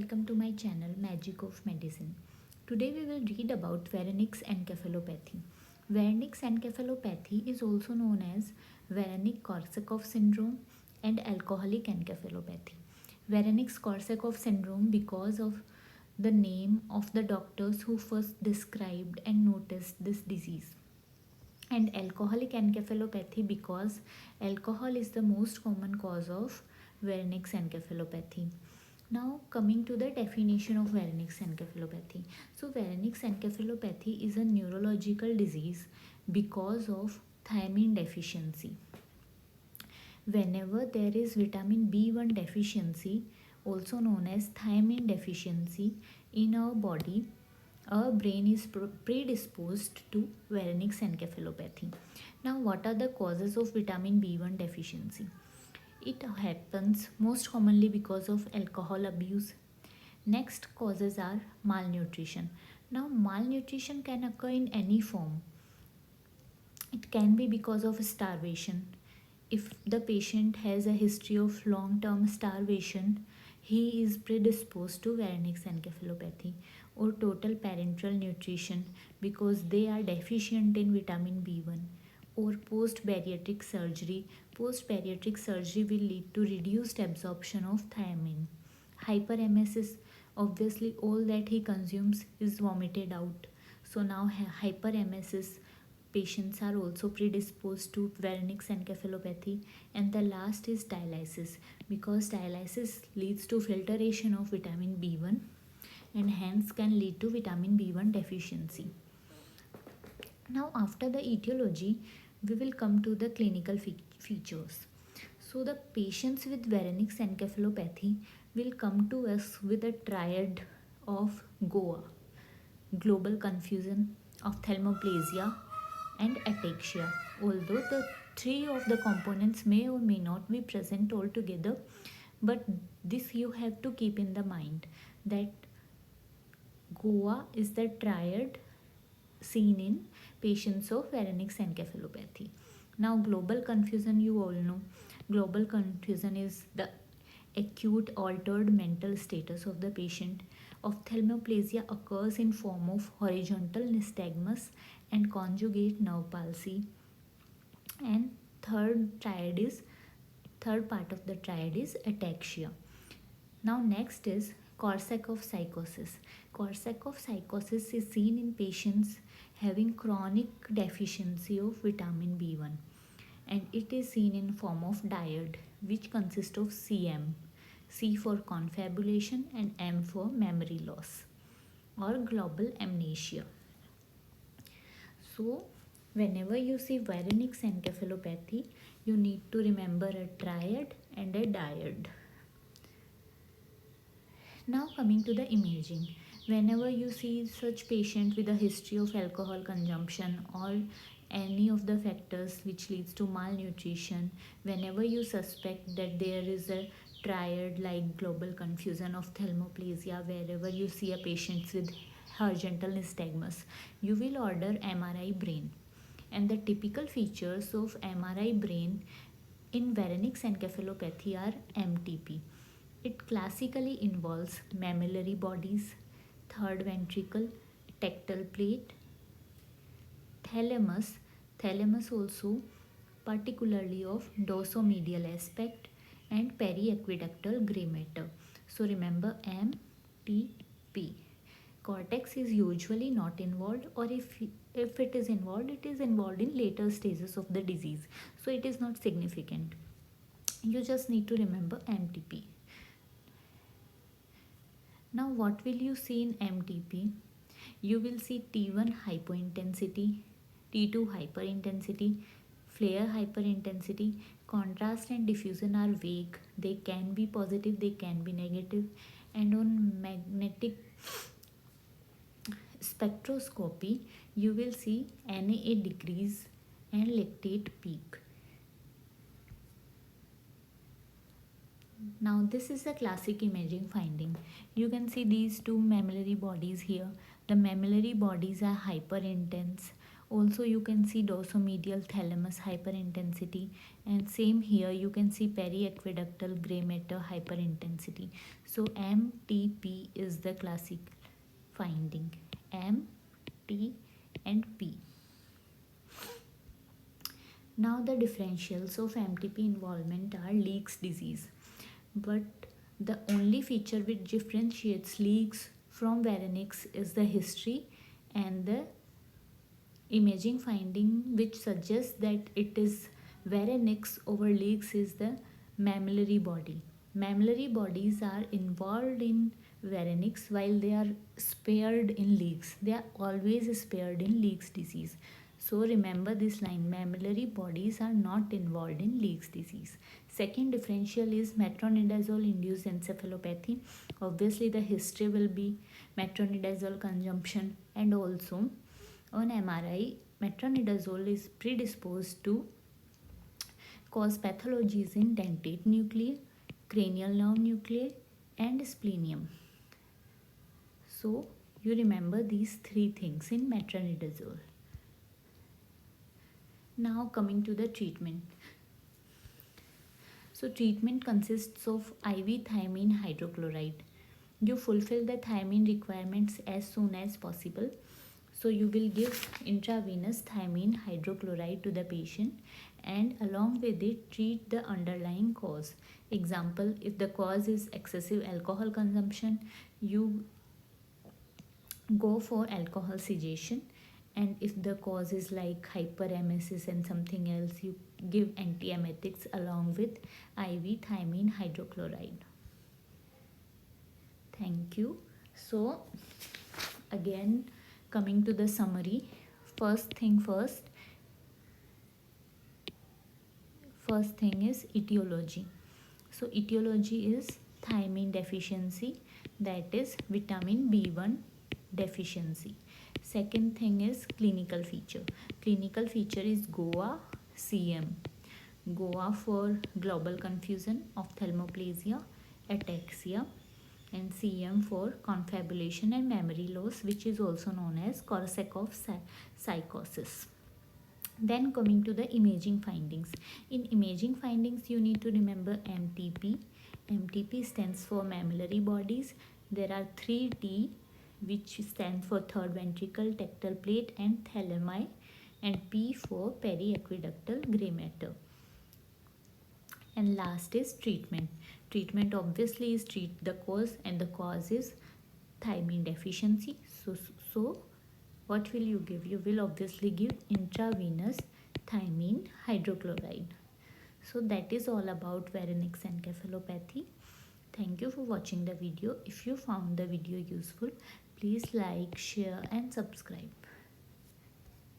welcome to my channel Magic of Medicine. Today we will read about Wernicke's encephalopathy. Wernicke's encephalopathy is also known as Wernicke-Korsakoff syndrome and alcoholic encephalopathy. Wernicke-Korsakoff syndrome because of the name of the doctors who first described and noticed this disease, and alcoholic encephalopathy because alcohol is the most common cause of Wernicke's encephalopathy. Now coming to the definition of Wernicke's encephalopathy. So Wernicke's encephalopathy is a neurological disease because of thiamine deficiency. Whenever there is vitamin B1 deficiency, also known as thiamine deficiency, in our body, our brain is predisposed to Wernicke's encephalopathy. Now, what are the causes of vitamin B1 deficiency? It happens most commonly because of alcohol abuse. Next causes are malnutrition. Now, malnutrition can occur in any form. It can be because of starvation. If the patient has a history of long-term starvation, he is predisposed to Wernicke's encephalopathy. Or total parenteral nutrition because they are deficient in vitamin B1. Or post-bariatric surgery. Post-bariatric surgery will lead to reduced absorption of thiamine. Hyperemesis, obviously all that he consumes is vomited out. So now hyperemesis patients are also predisposed to Wernicke's encephalopathy. And the last is dialysis because dialysis leads to filtration of vitamin B1 and hence can lead to vitamin B1 deficiency. Now after the etiology, we will come to the clinical features. So the patients with Wernicke's encephalopathy will come to us with a triad of GOA, global confusion, ophthalmoplegia and ataxia. Although the three of the components may or may not be present altogether, but this you have to keep in the mind that GOA is the triad seen in patients of Wernicke's encephalopathy. Now global confusion, you all know. Global confusion is the acute altered mental status of the patient. Ophthalmoplegia occurs in form of horizontal nystagmus and conjugate nerve palsy. And third part of the triad is ataxia. Now next is Korsakoff psychosis. Korsakoff psychosis is seen in patients having chronic deficiency of vitamin B1, and it is seen in form of dyad, which consists of CM, C for confabulation and M for memory loss or global amnesia. So whenever you see Wernicke's encephalopathy, you need to remember a triad and a dyad. Now coming to the imaging. Whenever you see such patient with a history of alcohol consumption or any of the factors which leads to malnutrition, whenever you suspect that there is a triad like global confusion, ophthalmoplegia, wherever you see a patient with horizontal nystagmus, you will order MRI brain. And the typical features of MRI brain in Wernicke's encephalopathy are MTP. It classically involves mammillary bodies, third ventricle, tectal plate, thalamus also particularly of dorsomedial aspect, and periaqueductal gray matter. So remember MTP. Cortex is usually not involved, or if it is involved, it is involved in later stages of the disease. So it is not significant. You just need to remember MTP. Now what will you see in MTP? You will see T1 hypointensity, T2 hyperintensity, flare hyperintensity. Contrast and diffusion are vague. They can be positive, they can be negative. And on magnetic spectroscopy, you will see NAA decrease and lactate peak. Now this is the classic imaging finding. You can see these two mammillary bodies here. The mammillary bodies are hyper intense. Also you can see dorsomedial thalamus hyperintensity, and same here you can see periaqueductal gray matter hyperintensity. So MTP is the classic finding. M, T and P. Now the differentials of MTP involvement are Leak's disease, but the only feature which differentiates Leak's from Wernicke's is the history and the imaging finding which suggests that it is Wernicke's over Leak's is the mammillary body. Mammillary bodies are involved in Wernicke's while they are spared in Leak's. They are always spared in Leak's disease. So remember this line, mammillary bodies are not involved in Leak's disease. Second differential is metronidazole induced encephalopathy. Obviously the history will be metronidazole consumption, and also on MRI metronidazole is predisposed to cause pathologies in dentate nuclei, cranial nerve nuclei and splenium. So you remember these three things in metronidazole. Now coming to the treatment. So treatment consists of IV thiamine hydrochloride. You fulfill the thiamine requirements as soon as possible. So you will give intravenous thiamine hydrochloride to the patient, and along with it treat the underlying cause. Example, if the cause is excessive alcohol consumption, you go for alcohol sedation, and if the cause is like hyperemesis and something else, you give antiemetics along with IV thiamine hydrochloride. Thank you. So again, coming to the summary, first thing is etiology. So etiology is thiamine deficiency, that is vitamin B1 deficiency. Second thing is clinical feature. Clinical feature is GOA, CM. GOA for global confusion, ophthalmoplegia, ataxia, and CM for confabulation and memory loss, which is also known as Korsakoff psychosis. Then coming to the imaging findings. In imaging findings, you need to remember MTP. MTP stands for mammillary bodies. There are 3T, which stands for third ventricle, tectal plate and thalami, and P for periaqueductal gray matter. And last is treatment. Treatment obviously is treat the cause, and the cause is thiamine deficiency. So what will you give? You will obviously give intravenous thiamine hydrochloride. So that is all about Wernicke's encephalopathy. Thank you for watching the video. If you found the video useful, please like, share and subscribe.